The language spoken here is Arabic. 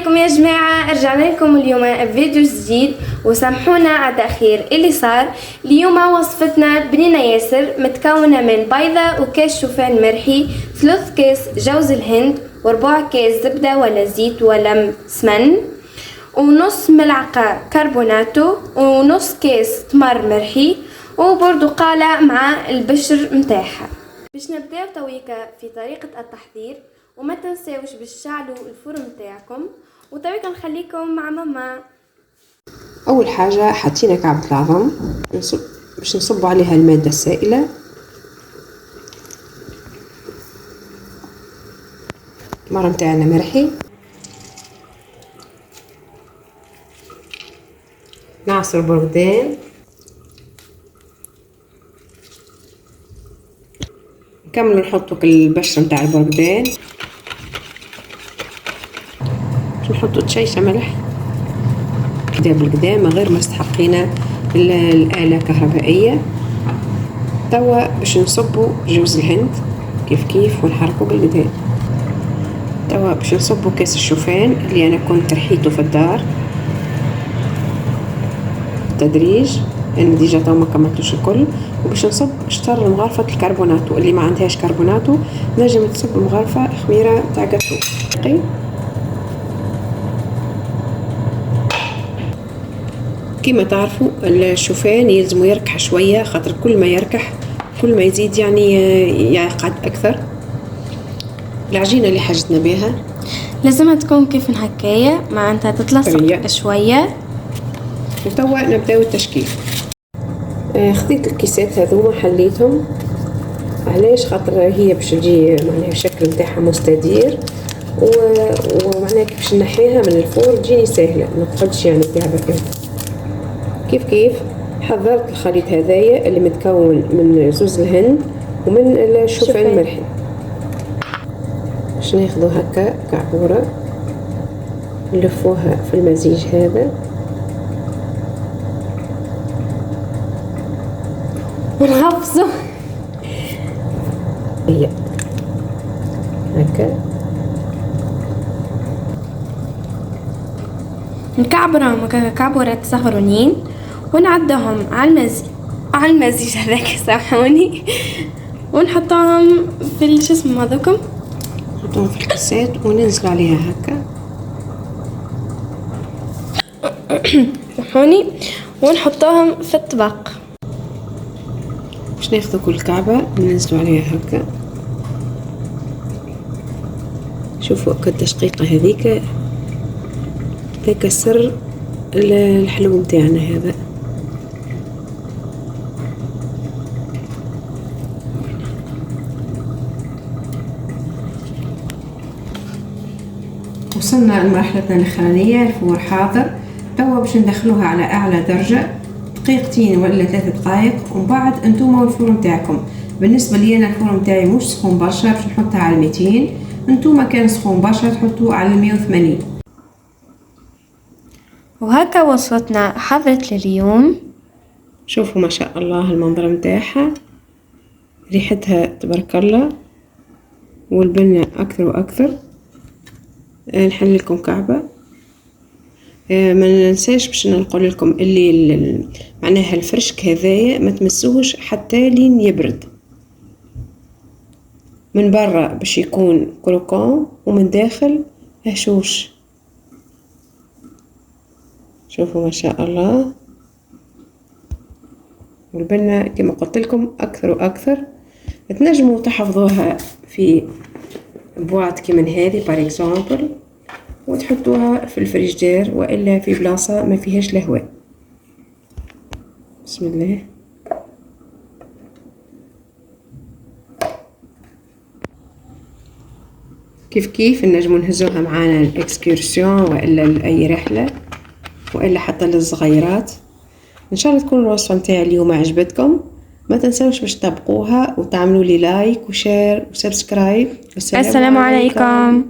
عليكم يا جماعة، رجعنا لكم اليوم فيديو جديد وسامحونا على التأخير اللي صار. اليوم وصفتنا بنينة ياسر متكونة من بيضة وكاس شوفان مرحي، 3 كاس جوز الهند، وربع كاس زبدة ولا زيت ولا سمن، ونص ملعقة كربوناتو، ونص كاس تمر مرحي، وبرتقالة مع البشر متاعها. باش نبداو تويكا في طريقة التحضير، وما تنساوش باش تشعلوا الفرن متاعكم، وتويكا نخليكم مع ماما. اول حاجه حطينا كعبه العظم باش نصب عليها الماده السائله. المرة متاعنا مرحي، نعصر برغدان، نكملوا نحطوا البشره متاع البرغدان، نحطوا تشيشه ملح كدا بالقدام غير مستحقين الآلة كهربائية. توا باش نصبوا جوز الهند كيف ونحركوا بالقدام. توا باش نصبوا كاس الشوفان اللي انا كنت رحيته في الدار بالتدريج، انا ديجا توا ما كملتوش الكل. وباش نصب شطر مغرفة الكربوناتو، اللي ما عندهاش كربوناتو نجم تصب مغرفة خميرة تاع جاتو. كيما تعرفوا الشوفان يلزم يركح شويه، خاطر كل ما يركح كل ما يزيد يعني يعقد اكثر. العجينه اللي حاجتنا بها لازمها تكون كيف هكايا، معناتها تتلصق شويه. وتوا نبداو التشكيل. خذيت الكيسات هذوما حليتهم، علاش؟ خاطر هي باش تجي معناها الشكل نتاعها مستدير، ومعناها كيف باش نحيها من الفور تجيني سهله، ما تقعدش يعني فيها بركه. كيف حضرت الخليط هذايا اللي متكون من زوز الهند ومن الشوفان المرحي. باش ناخذو هكا كعبوره نلفوها في المزيج هذا ونغفزو هي هكا، نكعبرهم كعبورة صغرونين ونعدهم على المزيج هذاك، سامحوني، ونحطهم في شسم هذوكم، نحطهم في الكاسات وننزل عليها هكا سامحوني، ونحطهم في الطبق. باش ناخذ كل كعبه ننزلوا عليها هكا. شوفوا التشقيقه هذيك، ذاك سر الحلو متاعنا هذا. وصلنا لمرحلتنا الاخرانيه، الفور حاضر. توا باش ندخلوها على اعلى درجه دقيقتين ولا 3 دقائق، ومن بعد انتوما والفور متاعكم. بالنسبه لي انا الفور متاعي مش سخون برشا، باش نحطها على 200. انتوما كان سخون برشا تحطوه على 180. وهكا وصلتنا حضرت لليوم. شوفوا ما شاء الله المنظر متاعها، ريحتها تبارك الله، والبنة اكثر واكثر. نحل لكم كعبة. ما ننساش باش نقول لكم اللي معناها الفرشك هذايا ما تمسوهش حتى لين يبرد، من برا باش يكون كروكون ومن داخل هشوش. شوفوا ما شاء الله، والبنة كما قلت لكم اكثر واكثر. تنجموا تحفظوها في بواط كيما هذه بار اكزومبل، وتحطوها في الفريجدير والا في بلاصه ما فيهاش الهواء. بسم الله. كيف نجموا نهزوها معانا الاكسكورسيون والا لاي رحله، والا حتى للصغيرات. ان شاء الله تكون الوصفه نتاعي اليوم عجبتكم. ما تنسوش باش تطبقوها وتعملوا لي لايك وشير وسبسكرايب. السلام عليكم.